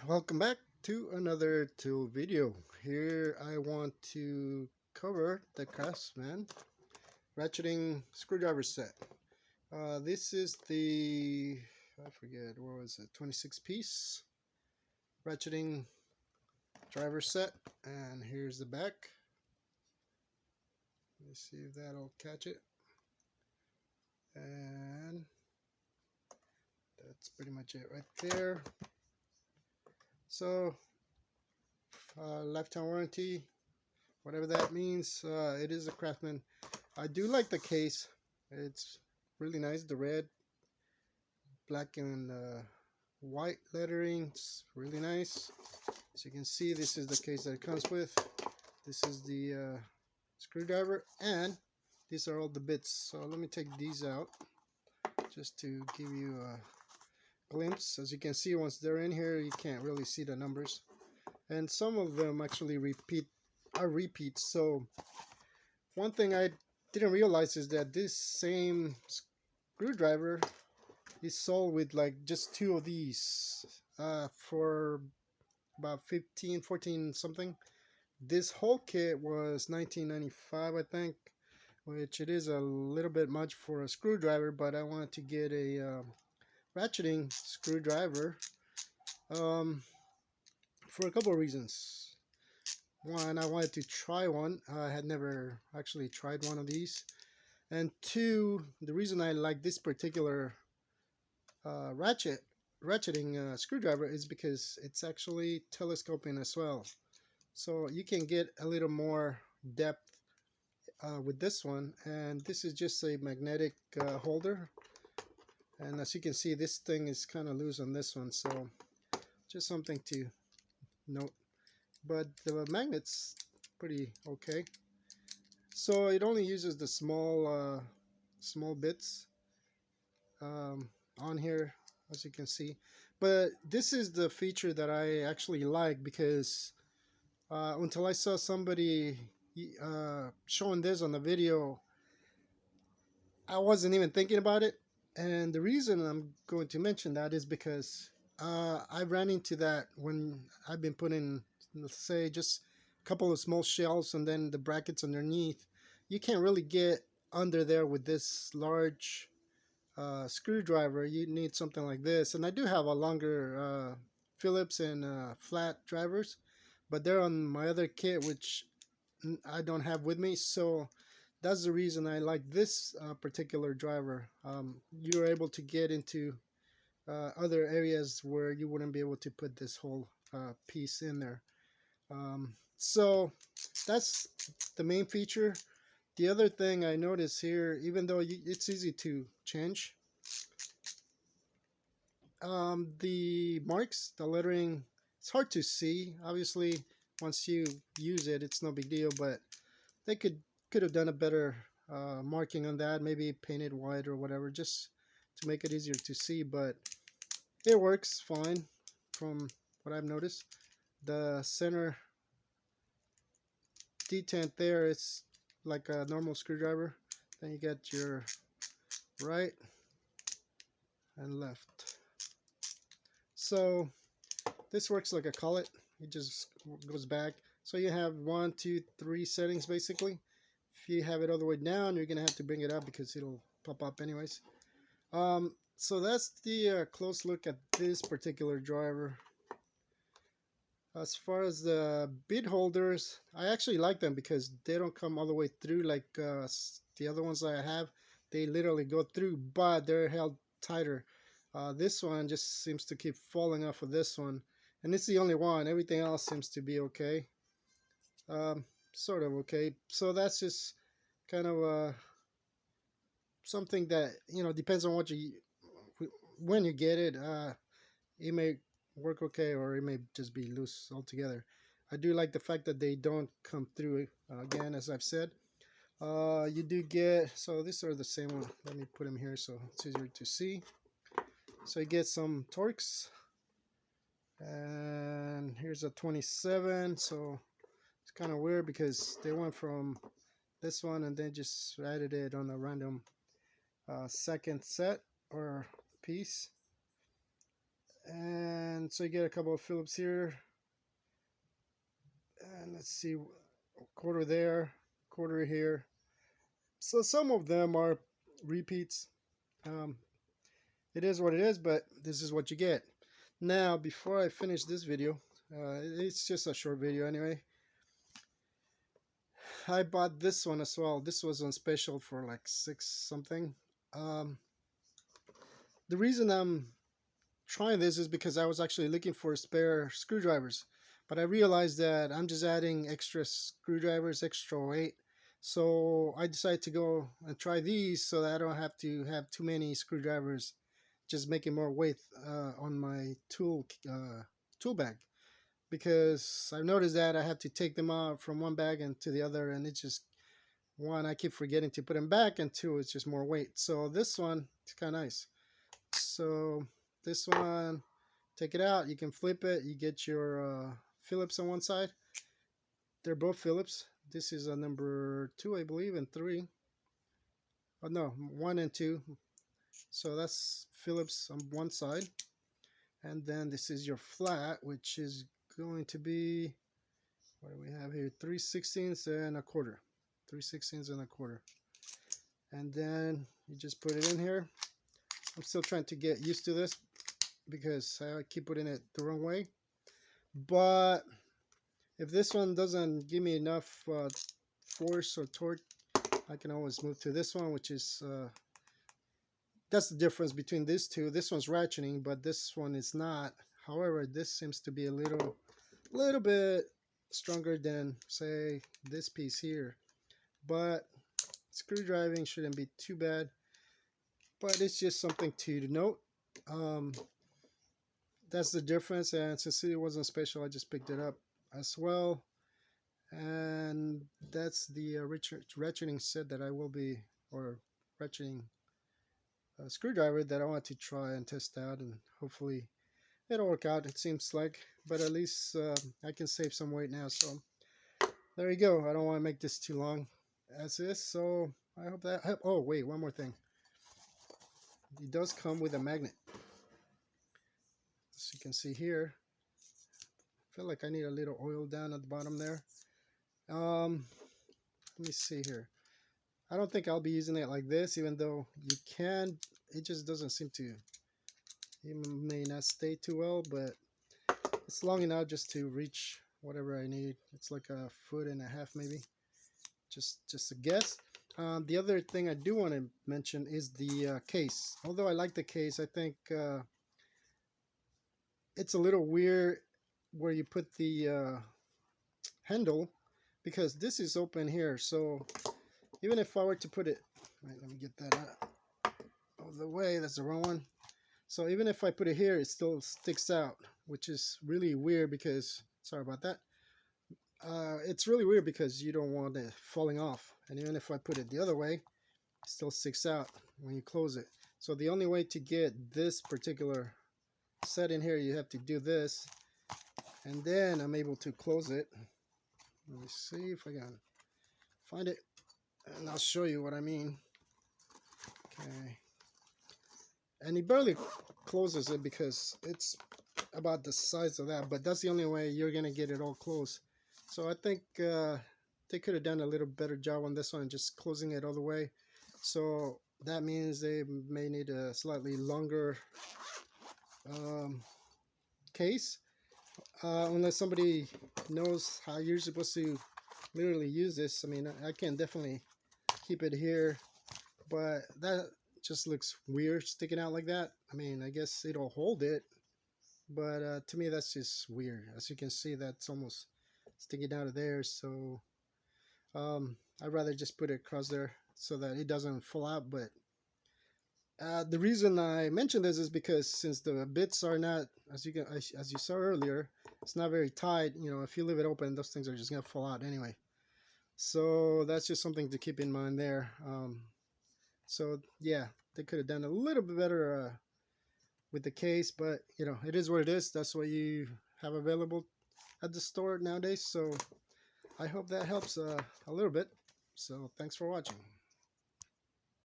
Welcome back to another tool video. Here I want to cover the Craftsman ratcheting screwdriver set. This is the, I forget, what was it, 26 piece ratcheting driver set, and here's the back. Let's see if that'll catch it. And that's pretty much it right there. So lifetime warranty, whatever that means. It is a Craftsman. I do like the case. It's really nice. The red, black, and white lettering. It's really nice. As you can see, this is the case that it comes with. This is the screwdriver, and these are all the bits. So let me take these out just to give you a glimpse. As you can see, once they're in here, you can't really see the numbers, and some of them actually are repeats. So one thing I didn't realize is that this same screwdriver is sold with like just two of these for about 15, 14 something. This whole kit was 19.95, I think, which it is a little bit much for a screwdriver, but I wanted to get a ratcheting screwdriver um, for a couple of reasons. One, I wanted to try one. I had never actually tried one of these. And two, the reason I like this particular ratcheting screwdriver is because it's actually telescoping as well. So you can get a little more depth with this one. And this is just a magnetic holder. And as you can see, this thing is kind of loose on this one. So just something to note. But the magnet's pretty okay. So it only uses the small bits on here, as you can see. But this is the feature that I actually like, because until I saw somebody showing this on the video, I wasn't even thinking about it. And the reason I'm going to mention that is because I ran into that when I've been putting, let's say, just a couple of small shelves and then the brackets underneath. You can't really get under there with this large screwdriver. You need something like this. And I do have a longer Phillips and flat drivers, but they're on my other kit, which I don't have with me. So that's the reason I like this particular driver. You're able to get into other areas where you wouldn't be able to put this whole piece in there. So that's the main feature. The other thing I notice here, even though it's easy to change, the marks, the lettering, it's hard to see. Obviously, once you use it, it's no big deal, but they could have done a better marking on that, maybe painted white or whatever, just to make it easier to see. But it works fine from what I've noticed. The center detent there is like a normal screwdriver. Then you get your right and left. So this works like a collet. It just goes back. So you have 1, 2, 3 settings basically. If you have it all the way down, you're gonna have to bring it up because it'll pop up anyways. So that's the close look at this particular driver. As far as the bit holders, I actually like them because they don't come all the way through like the other ones I have. They literally go through, but they're held tighter. This one just seems to keep falling off of this one, and it's the only one. Everything else seems to be okay, sort of okay. So that's just kind of something that, depends on what you when you get it. It may work okay, or it may just be loose altogether. I do like the fact that they don't come through, again, as I've said. You do get, so these are the same one. Let me put them here so it's easier to see. So you get some Torx, and here's a 27. So it's kind of weird because they went from this one and then just added it on a random second set or piece. And so you get a couple of Phillips here, and let's see, a quarter there, quarter here. So some of them are repeats. Um, it is what it is, but this is what you get. Now, before I finish this video, it's just a short video anyway. I bought this one as well. This was on special for like 6 something. Um, the reason I'm trying this is because I was actually looking for spare screwdrivers, but I realized that I'm just adding extra screwdrivers, extra weight. So I decided to go and try these so that I don't have to have too many screwdrivers, just making more weight on my tool bag. Because I've noticed that I have to take them out from one bag and to the other, and it's just one, I keep forgetting to put them back, and two, it's just more weight. So this one, it's kind of nice. So this one, take it out, you can flip it, you get your Phillips on one side. They're both Phillips. This is a number 2, I believe, and 3. Oh no, 1 and 2. So that's Phillips on one side. And then this is your flat, which is going to be, what do we have here? 3/16 and a quarter. 3/16 and a quarter. And then you just put it in here. I'm still trying to get used to this because I keep putting it the wrong way. But if this one doesn't give me enough force or torque, I can always move to this one, which is that's the difference between these two. This one's ratcheting, but this one is not. However, this seems to be a little bit stronger than, say, this piece here. But screwdriving shouldn't be too bad. But it's just something to note. That's the difference, and since it wasn't special, I just picked it up as well. And that's the ratcheting set that I will be, or ratcheting screwdriver that I want to try and test out, and hopefully it'll work out, it seems like. But at least I can save some weight now. So there you go. I don't want to make this too long as is, so I hope that help. Oh wait, one more thing. It does come with a magnet, as you can see here. I feel like I need a little oil down at the bottom there. Let me see here. I don't think I'll be using it like this, even though you can. It just doesn't seem to. It may not stay too well, but it's long enough just to reach whatever I need. It's like 1.5 feet maybe. Just a guess. The other thing I do want to mention is the case. Although I like the case, I think it's a little weird where you put the handle, because this is open here. So even if I were to put it, right, let me get that out of the way. That's the wrong one. So even if I put it here, it still sticks out, which is really weird because, sorry about that. It's really weird because you don't want it falling off. And even if I put it the other way, it still sticks out when you close it. So the only way to get this particular set in here, you have to do this. And then I'm able to close it. Let me see if I can find it, and I'll show you what I mean. Okay. And he barely closes it because it's about the size of that, but that's the only way you're gonna get it all closed. So I think they could have done a little better job on this one, just closing it all the way. So that means they may need a slightly longer case, unless somebody knows how you're supposed to literally use this. I mean, I can definitely keep it here, but that just looks weird sticking out like that. I mean, I guess it'll hold it, but to me that's just weird. As you can see, that's almost sticking out of there. So I'd rather just put it across there so that it doesn't fall out. But the reason I mentioned this is because since the bits are not, as you saw earlier, it's not very tight. You know, if you leave it open, those things are just gonna fall out anyway. So that's just something to keep in mind there. So yeah, they could have done a little bit better with the case, but you know, it is what it is. That's what you have available at the store nowadays. So I hope that helps a little bit. So thanks for watching.